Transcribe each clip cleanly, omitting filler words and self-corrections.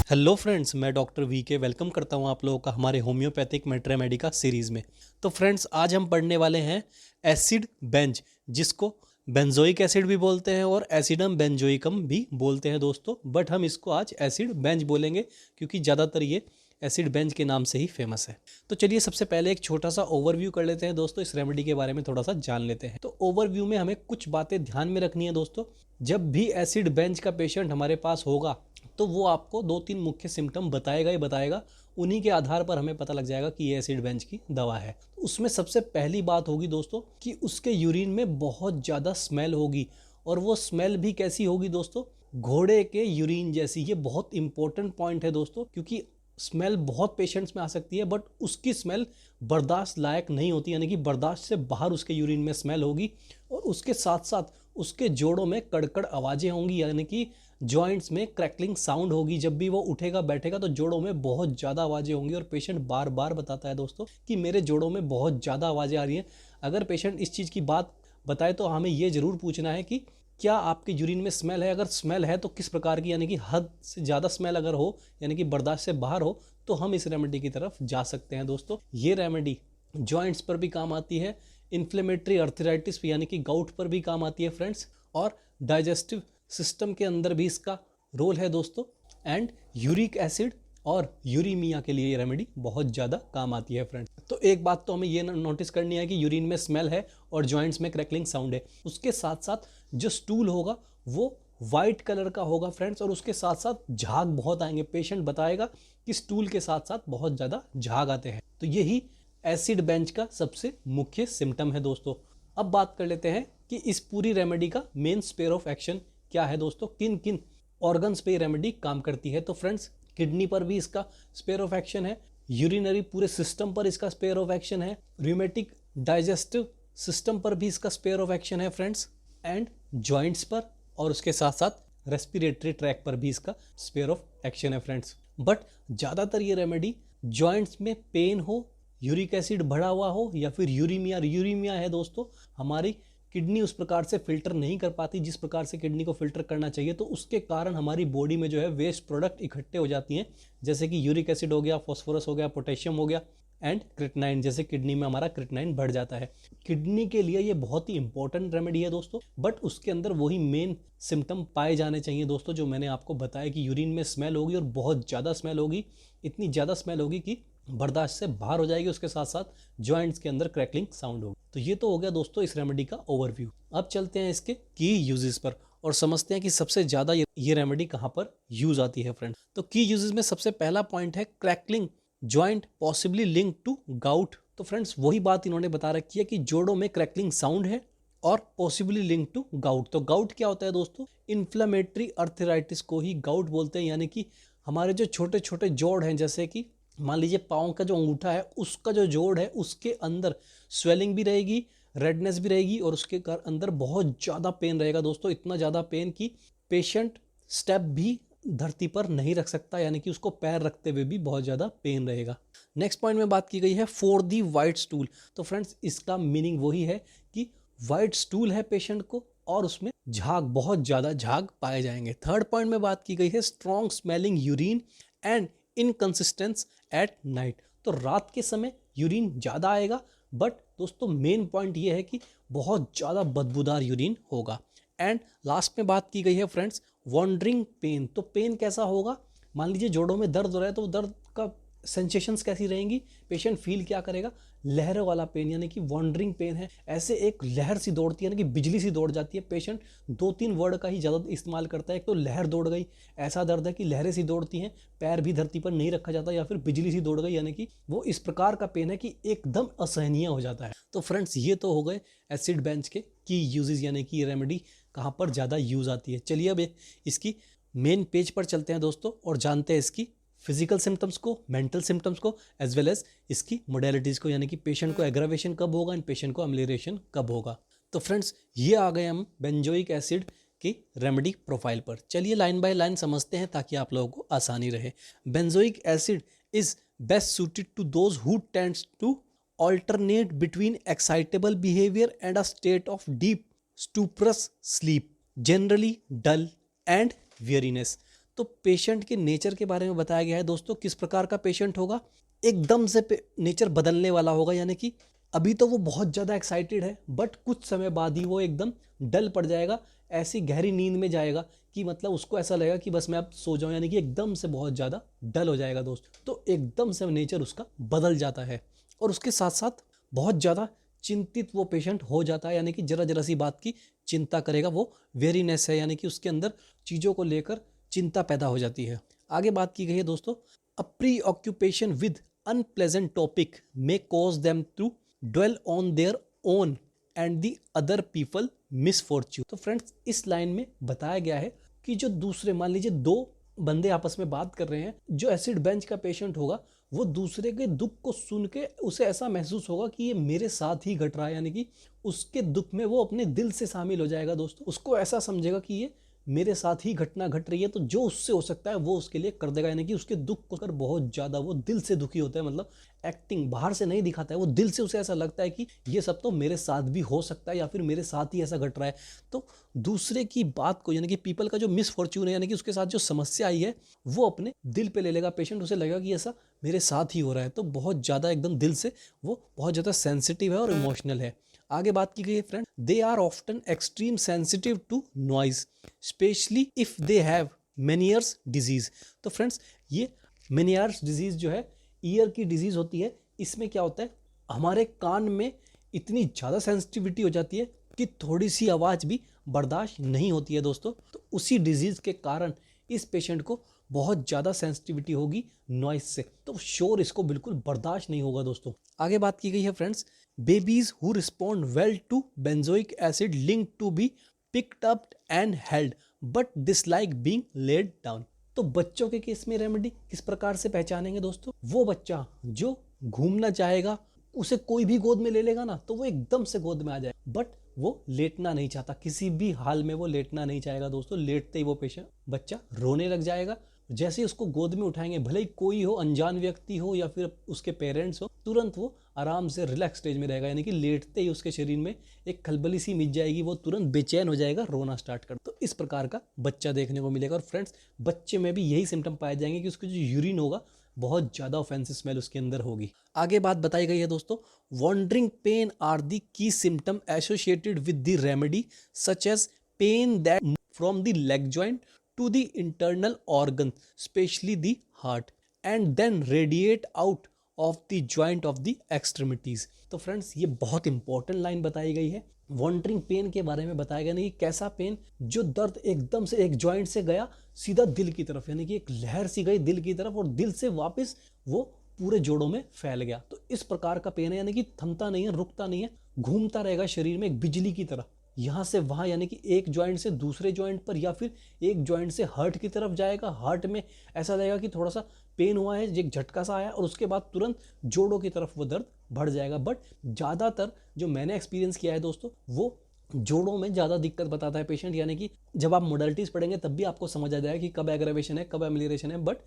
Hello friends, मैं doctor V के welcome करता हूं आप लोगों का हमारे होम्योपैथिक मेट्रामेडिका सीरीज़ में। तो फ्रेंड्स, आज हम पढ़ने वाले हैं एसिड बेंज, जिसको बेंजोइक एसिड भी बोलते हैं और एसिडम बेंजोइकम भी बोलते हैं दोस्तों। बट हम इसको आज एसिड बेंज बोलेंगे क्योंकि ज़्यादातर ये एसिड बेंज के नाम से ही फेमस है। तो चलिए सबसे पहले एक छोटा सा ओवरव्यू कर लेते हैं दोस्तों, इस रेमेडी के बारे में थोड़ा सा जान लेते हैं। तो ओवरव्यू में हमें कुछ बातें ध्यान में रखनी है दोस्तों। जब भी एसिड बेंज का पेशेंट हमारे पास होगा तो वो आपको 2-3 मुख्य सिम्टम बताएगा ही बताएगा। उन्हीं के आधार पर हमें पता लग जाएगा कि ये एसिड बेंज की दवा है। उसमें सबसे पहली बात होगी दोस्तों कि उसके यूरिन में बहुत ज़्यादा स्मेल होगी, और वो स्मेल भी कैसी होगी दोस्तों, घोड़े के यूरिन जैसी। ये बहुत इंपॉर्टेंट पॉइंट है दोस्तों, क्योंकि स्मेल बहुत पेशेंट्स में आ सकती है बट उसकी स्मेल बर्दाश्त लायक नहीं होती, यानी कि बर्दाश्त से बाहर उसके यूरिन में स्मेल होगी। और उसके साथ साथ उसके जोड़ों में कड़कड़ आवाज़ें होंगी, यानी कि जॉइंट्स में क्रैकलिंग साउंड होगी। जब भी वो उठेगा बैठेगा तो जोड़ों में बहुत ज़्यादा आवाज़ें होंगी, और पेशेंट बार बार बताता है दोस्तों कि मेरे जोड़ों में बहुत ज़्यादा आवाज़ें आ रही हैं। अगर पेशेंट इस चीज़ की बात बताए तो हमें ये ज़रूर पूछना है कि क्या आपके यूरिन में स्मेल है। अगर स्मेल है तो किस प्रकार की, यानी कि हद से ज़्यादा स्मेल अगर हो, यानी कि बर्दाश्त से बाहर हो, तो हम इस रेमेडी की तरफ जा सकते हैं दोस्तों। ये रेमेडी जॉइंट्स पर भी काम आती है, इन्फ्लेमेटरी अर्थराइटिस यानी कि गाउट पर भी काम आती है फ्रेंड्स, और डाइजेस्टिव सिस्टम के अंदर भी इसका रोल है दोस्तों। एंड यूरिक एसिड और यूरीमिया के लिए ये रेमेडी बहुत ज़्यादा काम आती है फ्रेंड्स। तो एक बात तो हमें ये नोटिस करनी है कि यूरिन में स्मेल है और जॉइंट्स में क्रैकलिंग साउंड है। उसके साथ साथ जो स्टूल होगा वो वाइट कलर का होगा फ्रेंड्स, और उसके साथ साथ झाग बहुत आएंगे। पेशेंट बताएगा कि स्टूल के साथ साथ बहुत ज़्यादा झाग आते हैं। तो यही एसिड बेंच का सबसे मुख्य सिम्टम है दोस्तों। अब बात कर लेते हैं कि इस पूरी रेमेडी का मेन स्फीयर ऑफ एक्शन क्या है दोस्तों, किन किन ऑर्गन्स पे रेमेडी काम करती है। तो फ्रेंड्स, किडनी पर भी इसका स्फीयर ऑफ एक्शन है, यूरिनरी पूरे सिस्टम पर इसका स्फीयर ऑफ एक्शन है, रूमेटिक डाइजेस्टिव सिस्टम पर भी इसका स्फीयर ऑफ एक्शन है फ्रेंड्स, एंड जॉइंट्स पर, और उसके साथ साथ रेस्पिरेटरी ट्रैक पर भी इसका स्फीयर ऑफ एक्शन है फ्रेंड्स। बट ज़्यादातर ये रेमेडी जॉइंट्स में पेन हो, यूरिक एसिड बढ़ा हुआ हो, या फिर यूरीमिया है दोस्तों, हमारी किडनी उस प्रकार से फिल्टर नहीं कर पाती जिस प्रकार से किडनी को फिल्टर करना चाहिए। तो उसके कारण हमारी बॉडी में जो है वेस्ट प्रोडक्ट इकट्ठे हो जाती हैं, जैसे कि यूरिक एसिड हो गया, फॉस्फोरस हो गया, पोटेशियम हो गया, एंड क्रिटनाइन, जैसे किडनी में हमारा क्रिटनाइन बढ़ जाता है। किडनी के लिए ये बहुत ही इंपॉर्टेंट रेमेडी है दोस्तों। बट उसके अंदर वही मेन सिम्टम पाए जाने चाहिए दोस्तों, जो मैंने आपको बताया कि यूरिन में स्मेल होगी और बहुत ज़्यादा स्मेल होगी, इतनी ज़्यादा स्मेल होगी कि बर्दाश्त से बाहर हो जाएगी। उसके साथ साथ जॉइंट्स के अंदर क्रैकलिंग साउंड होगी। तो ये तो हो गया दोस्तों इस रेमेडी का ओवरव्यू। अब चलते हैं इसके की यूजेस पर और समझते हैं कि सबसे ज़्यादा ये रेमेडी कहाँ पर यूज आती है फ्रेंड। तो की यूजेस में सबसे पहला पॉइंट है crackling joint possibly link to gout. तो फ्रेंड्स, वही बात इन्होंने बता रखी है कि जोड़ों में क्रैकलिंग साउंड है और पॉसिबली लिंक टू गाउट। तो गाउट क्या होता है दोस्तों, इन्फ्लेमेटरी अर्थराइटिस को ही गाउट बोलते हैं, यानी कि हमारे जो छोटे छोटे जोड़ हैं, जैसे कि मान लीजिए पाँव का जो अंगूठा है उसका जो जोड़ है उसके अंदर स्वेलिंग भी रहेगी, रेडनेस भी रहेगी, और उसके अंदर बहुत ज़्यादा पेन रहेगा दोस्तों। इतना ज़्यादा पेन कि पेशेंट स्टेप भी धरती पर नहीं रख सकता, यानी कि उसको पैर रखते हुए भी बहुत ज़्यादा पेन रहेगा। नेक्स्ट पॉइंट में बात की गई है फॉर दी वाइट स्टूल। तो फ्रेंड्स, इसका मीनिंग वही है कि वाइट स्टूल है पेशेंट को और उसमें झाग, बहुत ज़्यादा झाग पाए जाएंगे। थर्ड पॉइंट में बात की गई है strong smelling urine and inconsistence at night. तो रात के समय यूरिन ज़्यादा आएगा, बट दोस्तों मेन पॉइंट ये है कि बहुत ज़्यादा बदबूदार यूरिन होगा। एंड लास्ट में बात की गई है फ्रेंड्स वॉन्डरिंग पेन। तो पेन कैसा होगा, मान लीजिए जोड़ों में दर्द हो रहा है तो दर्द का सेंसेशंस कैसी रहेंगी, पेशेंट फील क्या करेगा, लहर वाला पेन, यानी कि वॉन्डरिंग पेन है। ऐसे एक लहर सी दौड़ती है, यानी कि बिजली सी दौड़ जाती है। पेशेंट 2-3 वर्ड का ही ज़्यादा इस्तेमाल करता है, एक तो लहर दौड़ गई, ऐसा दर्द है कि लहरें सी दौड़ती हैं, पैर भी धरती पर नहीं रखा जाता, या फिर बिजली सी दौड़ गई, यानी कि वो इस प्रकार का पेन है कि एकदम असहनीय हो जाता है। तो फ्रेंड्स, ये तो हो गए एसिड बेंच के की यूजेस, यानी कि ये रेमेडी कहाँ पर ज़्यादा यूज़ आती है। चलिए अब इसकी मेन पेज पर चलते हैं दोस्तों और जानते हैं इसकी फिजिकल सिम्टम्स को, मेंटल सिम्टम्स को, एज वेल एज इसकी मोडेलिटीज़ को, यानी कि पेशेंट को एग्रावेशन कब होगा एंड पेशेंट को अम्लियरेशन कब होगा। तो फ्रेंड्स, ये आ गए हम बेंजोइक एसिड की रेमेडी प्रोफाइल पर। चलिए लाइन बाय लाइन समझते हैं ताकि आप लोगों को आसानी रहे। Benzoic acid is best suited to those who tends to alternate between excitable behavior and a state of deep stuporous sleep, generally dull and weariness। तो पेशेंट के नेचर के बारे में बताया गया है दोस्तों, किस प्रकार का पेशेंट होगा। एकदम से नेचर बदलने वाला होगा, यानी कि अभी तो वो बहुत ज़्यादा एक्साइटेड है बट कुछ समय बाद ही वो एकदम डल पड़ जाएगा, ऐसी गहरी नींद में जाएगा कि मतलब उसको ऐसा लगेगा कि बस मैं अब सो जाऊं, यानी कि एकदम से बहुत ज़्यादा डल हो जाएगा दोस्त। तो एकदम से नेचर उसका बदल जाता है और उसके साथ साथ बहुत ज़्यादा चिंतित वो पेशेंट हो जाता है, यानी कि जरा जरा सी बात की चिंता करेगा। वो वेरीनेस है, यानी कि उसके अंदर चीज़ों को लेकर चिंता पैदा हो जाती है। आगे बात की गई है दोस्तों, a preoccupation with unpleasant topic may cause them to dwell on their own and the other people misfortune. तो फ्रेंड्स, इस लाइन में बताया गया है कि जो दूसरे, मान लीजिए दो बंदे आपस में बात कर रहे हैं, जो एसिड बेंच का पेशेंट होगा वो दूसरे के दुख को सुन के उसे ऐसा महसूस होगा कि ये मेरे साथ ही घट रहा है, यानी कि उसके दुख में वो अपने दिल से शामिल हो जाएगा दोस्तों। उसको ऐसा समझेगा कि ये मेरे साथ ही घटना घट रही है, तो जो उससे हो सकता है वो उसके लिए कर देगा, यानी कि उसके दुख को कर बहुत ज़्यादा वो दिल से दुखी होता है। मतलब एक्टिंग बाहर से नहीं दिखाता है, वो दिल से उसे ऐसा लगता है कि ये सब तो मेरे साथ भी हो सकता है या फिर मेरे साथ ही ऐसा घट रहा है। तो दूसरे की बात को, यानी कि पीपल का जो मिसफॉर्च्यून है, यानी कि उसके साथ जो समस्या आई है, वो अपने दिल पे ले लेगा पेशेंट। उसे लगेगा कि ऐसा मेरे साथ ही हो रहा है, तो बहुत ज़्यादा एकदम दिल से वो बहुत ज़्यादा सेंसिटिव है और इमोशनल है। आगे बात की गई है friend, they are often extreme sensitive to noise specially if they have Meniere's disease. तो फ्रेंड्स, ये मेनियर्स डिजीज जो है ईयर की डिजीज होती है। इसमें क्या होता है, हमारे कान में इतनी ज़्यादा सेंसिटिविटी हो जाती है कि थोड़ी सी आवाज़ भी बर्दाश्त नहीं होती है दोस्तों। तो उसी डिजीज़ के कारण इस पेशेंट को बहुत ज़्यादा सेंसिटिविटी होगी नॉइस से, तो शोर इसको बिल्कुल बर्दाश्त नहीं होगा दोस्तों। आगे बात की गई है friends, babies who respond well to benzoic acid link to be picked up and held but dislike being laid down. तो बच्चों के केस में रेमेडी किस प्रकार से पहचानेंगे दोस्तों, वो बच्चा जो घूमना चाहेगा, उसे कोई भी गोद में ले लेगा ना तो वो एकदम से गोद में आ जाए, बट वो लेटना नहीं चाहता, किसी भी हाल में वो लेटना नहीं चाहेगा दोस्तों। लेटते ही वो पेशेंट बच्चा रोने लग जाएगा। जैसे ही उसको गोद में उठाएंगे, भले ही कोई हो, अनजान व्यक्ति हो या फिर उसके पेरेंट्स हो, तुरंत वो आराम से रिलैक्स स्टेज में रहेगा, यानी कि लेटते ही उसके शरीर में एक खलबली सी मिट जाएगी, वो तुरंत बेचैन हो जाएगा, रोना स्टार्ट कर। तो इस प्रकार का बच्चा देखने को मिलेगा। और फ्रेंड्स, बच्चे में भी यही सिम्टम पाए जाएंगे कि उसका जो यूरिन होगा बहुत ज़्यादा ऑफेंसिव स्मेल उसके अंदर होगी। आगे बात बताई गई है दोस्तों, wandering pen are the key symptom associated with the remedy such as pain that from the leg joint to the internal organ, especially the heart, and then radiate out of the joint of the extremities। तो friends, ये बहुत important line बताई गई है। Wandering pen के बारे में बताया गया नहीं, कैसा पेन, जो दर्द एकदम से एक जॉइंट से गया सीधा दिल की तरफ, यानी कि एक लहर सी गई दिल की तरफ और दिल से वापस वो पूरे जोड़ों में फैल गया। तो इस प्रकार का पेन है, यानी कि थमता नहीं है, रुकता नहीं है, घूमता रहेगा शरीर में एक बिजली की तरह, यहाँ से वहाँ, यानी कि एक जॉइंट से दूसरे जॉइंट पर या फिर एक जॉइंट से हार्ट की तरफ जाएगा। हार्ट में ऐसा लगेगा कि थोड़ा सा पेन हुआ है, एक झटका सा आया और उसके बाद तुरंत जोड़ों की तरफ वो दर्द बढ़ जाएगा। बट ज़्यादातर जो मैंने एक्सपीरियंस किया है दोस्तों, वो जोड़ों में ज़्यादा दिक्कत बताता है पेशेंट, यानी कि जब आप मोडालिटीज़ पढ़ेंगे तब भी आपको समझ आ जाएगा कि कब एग्रावेशन है, कब एमिलियरेशन है। बट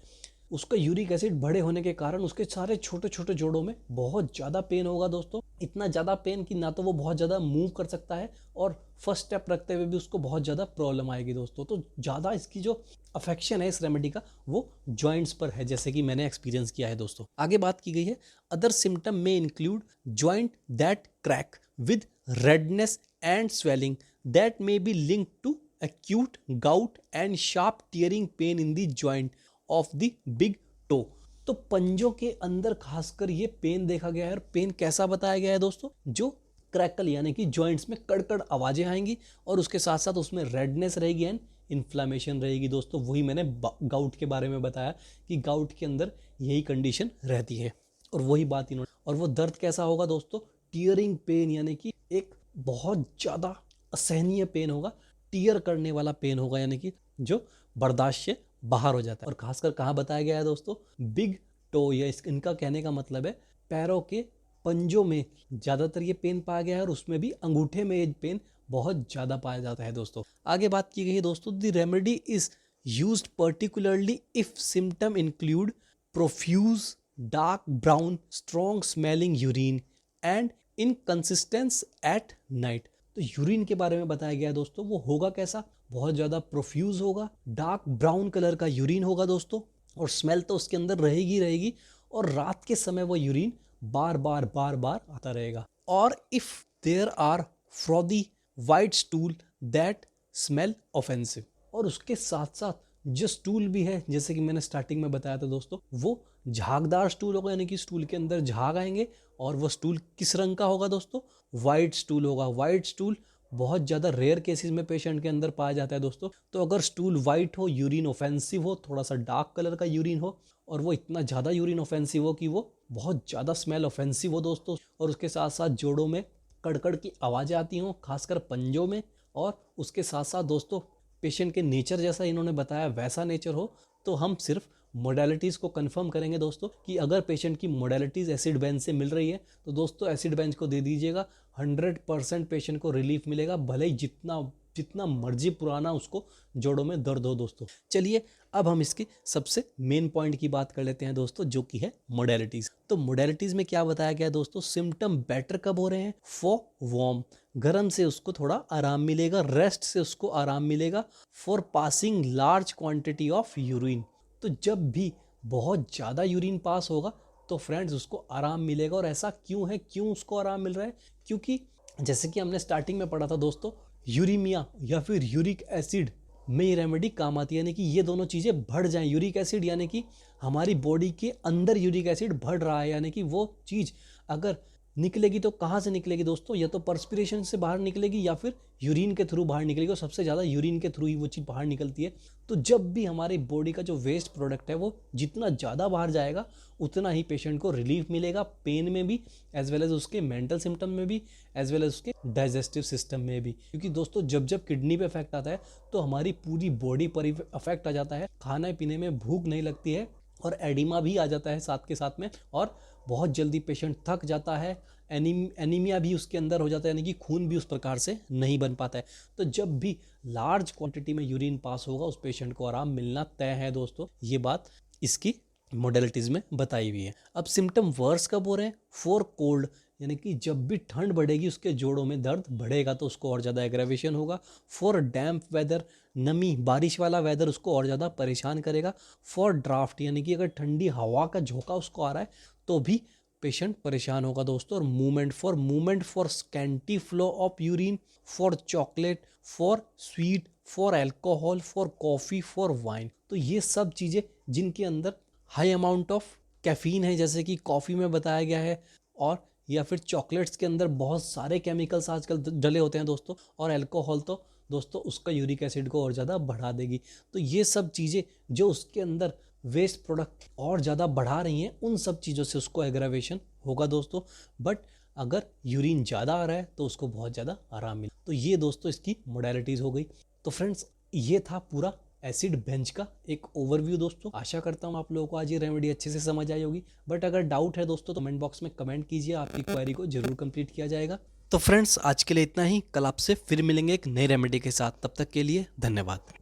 उसका यूरिक एसिड बड़े होने के कारण उसके सारे छोटे छोटे जोड़ों में बहुत ज़्यादा पेन होगा दोस्तों। इतना ज़्यादा पेन कि ना तो वो बहुत ज़्यादा मूव कर सकता है और फर्स्ट स्टेप रखते हुए भी उसको बहुत ज़्यादा प्रॉब्लम आएगी दोस्तों। तो ज़्यादा इसकी जो अफेक्शन है इस रेमेडी का, वो जॉइंट्स पर है, जैसे कि मैंने एक्सपीरियंस किया है दोस्तों। आगे बात की गई है, अदर सिम्टम में include joint that crack with redness and swelling that may be link to acute gout and sharp tearing pain in the joint of the big toe। तो पंजों के अंदर खासकर ये पेन देखा गया है। और पेन कैसा बताया गया है दोस्तों, जो क्रैकल, यानी कि जॉइंट्स में कड़कड़ आवाजें आएंगी और उसके साथ साथ उसमें रेडनेस रहेगी एंड इन्फ्लामेशन रहेगी दोस्तों। वही मैंने गाउट के बारे में बताया कि गाउट के अंदर यही कंडीशन रहती है और वही बात इन्होंने। और वो दर्द कैसा होगा दोस्तों, टीयरिंग पेन, यानी कि एक बहुत ज़्यादा असहनीय पेन होगा, टीयर करने वाला पेन होगा, यानी कि जो बर्दाश्त से बाहर हो जाता है। और खासकर कहाँ बताया गया है दोस्तों, बिग टो, या इनका कहने का मतलब है पैरों के पंजों में ज़्यादातर ये पेन पाया गया है और उसमें भी अंगूठे में ये पेन बहुत ज़्यादा पाया जाता है दोस्तों। आगे बात की गई है दोस्तों, the remedy is used particularly if symptom include profuse dark brown strong smelling urine and inconsistence at night. तो तो यूरिन के बारे में बताया गया है दोस्तों, वो होगा कैसा, बहुत ज़्यादा प्रोफ्यूज होगा, डार्क ब्राउन कलर का यूरिन होगा दोस्तों, और स्मेल तो उसके अंदर रहेगी, और रात के समय वो यूरिन बार बार आता रहेगा। और if there are frothy white stool that smell offensive, और उसके साथ साथ जो स्टूल भी है, जैसे कि मैंने स्टार्टिंग में बताया था दोस्तों, वो झागदार स्टूल होगा, यानी कि स्टूल के अंदर झाग आएंगे, और वो स्टूल किस रंग का होगा दोस्तों, वाइट स्टूल होगा। वाइट स्टूल बहुत ज़्यादा रेयर केसेस में पेशेंट के अंदर पाया जाता है दोस्तों। तो अगर स्टूल वाइट हो, यूरिन ऑफेंसिव हो, थोड़ा सा डार्क कलर का यूरिन हो, और वो इतना ज़्यादा यूरिन ऑफेंसिव हो कि वो बहुत ज़्यादा स्मेल ऑफेंसिव हो दोस्तों, और उसके साथ साथ जोड़ों में कड़कड़ की आवाज़ें आती हों, खासकर पंजों में, और उसके साथ साथ दोस्तों पेशेंट के नेचर जैसा इन्होंने बताया वैसा नेचर हो, तो हम सिर्फ मोडेलिटीज़ को कंफर्म करेंगे दोस्तों कि अगर पेशेंट की मोडेलिटीज़ एसिड बेंज से मिल रही है तो दोस्तों एसिड बेंज को दे दीजिएगा। 100% पेशेंट को रिलीफ मिलेगा, भले ही जितना मर्जी पुराना उसको जोड़ों में दर्द हो दोस्तों। चलिए अब हम इसकी सबसे मेन पॉइंट की बात कर लेते हैं दोस्तों, जो कि है मोडेलिटीज़। तो मोडेलिटीज़ में क्या बताया गया है दोस्तों, सिम्टम बेटर कब हो रहे हैं, फॉर वार्म, गर्म से उसको थोड़ा आराम मिलेगा, रेस्ट से उसको आराम मिलेगा, for passing large quantity of urine, तो जब भी बहुत ज़्यादा यूरिन पास होगा तो फ्रेंड्स उसको आराम मिलेगा। और ऐसा क्यों है, क्यों उसको आराम मिल रहा है, क्योंकि जैसे कि हमने स्टार्टिंग में पढ़ा था दोस्तों, यूरीमिया या फिर यूरिक एसिड में ये रेमेडी काम आती है, यानी कि ये दोनों चीज़ें बढ़ जाएं। यूरिक एसिड यानी कि हमारी बॉडी के अंदर यूरिक एसिड बढ़ रहा है, यानी कि वो चीज़ अगर निकलेगी तो कहाँ से निकलेगी दोस्तों, या तो पर्सपिरेशन से बाहर निकलेगी या फिर यूरिन के थ्रू बाहर निकलेगी, और सबसे ज़्यादा यूरिन के थ्रू ही वो चीज़ बाहर निकलती है। तो जब भी हमारी बॉडी का जो वेस्ट प्रोडक्ट है वो जितना ज़्यादा बाहर जाएगा उतना ही पेशेंट को रिलीफ मिलेगा, पेन में भी, एज वेल एज उसके मेंटल सिम्टम में भी, एज वेल एज उसके डाइजेस्टिव सिस्टम में भी। क्योंकि दोस्तों जब किडनी पे इफेक्ट आता है तो हमारी पूरी बॉडी पर इफेक्ट आ जाता है, खाने पीने में भूख नहीं लगती है, और एडिमा भी आ जाता है साथ के साथ में, और बहुत जल्दी पेशेंट थक जाता है, एनीमिया भी उसके अंदर हो जाता है, यानी कि खून भी उस प्रकार से नहीं बन पाता है। तो जब भी लार्ज क्वांटिटी में यूरिन पास होगा उस पेशेंट को आराम मिलना तय है दोस्तों, ये बात इसकी मॉडलिटीज़ में बताई हुई है। अब सिम्टम वर्स कब हो रहे हैं, फॉर कोल्ड, यानी कि जब भी ठंड बढ़ेगी उसके जोड़ों में दर्द बढ़ेगा तो उसको और ज़्यादा एग्रेवेशन होगा। फॉर डैम्प वेदर, नमी बारिश वाला वेदर उसको और ज़्यादा परेशान करेगा। फॉर ड्राफ्ट, यानी कि अगर ठंडी हवा का झोंका उसको आ रहा है तो भी पेशेंट परेशान होगा दोस्तों। और movement for scanty flow of urine, for chocolate, for sweet, for alcohol, for coffee, for wine, तो ये सब चीज़ें जिनके अंदर हाई अमाउंट ऑफ कैफीन है, जैसे कि कॉफ़ी में बताया गया है, और या फिर चॉकलेट्स के अंदर बहुत सारे केमिकल्स आजकल डले होते हैं दोस्तों, और अल्कोहल तो दोस्तों उसका यूरिक एसिड को और ज़्यादा बढ़ा देगी। तो ये सब चीज़ें जो उसके अंदर वेस्ट प्रोडक्ट और ज़्यादा बढ़ा रही हैं, उन सब चीज़ों से उसको एग्रावेशन होगा दोस्तों। बट अगर यूरिन ज़्यादा आ रहा है तो उसको बहुत ज़्यादा आराम मिले। तो ये दोस्तों इसकी मोडेलिटीज़ हो गई। तो फ्रेंड्स ये था पूरा एसिड बेंच का एक ओवरव्यू दोस्तों। आशा करता हूँ आप लोगों को आज ये रेमेडी अच्छे से समझ आई होगी। बट अगर डाउट है दोस्तों तो कमेंट बॉक्स में कमेंट कीजिए, आपकी क्वेरी को जरूर कंप्लीट किया जाएगा। तो फ्रेंड्स आज के लिए इतना ही, कल आपसे फिर मिलेंगे एक नई रेमेडी के साथ। तब तक के लिए धन्यवाद।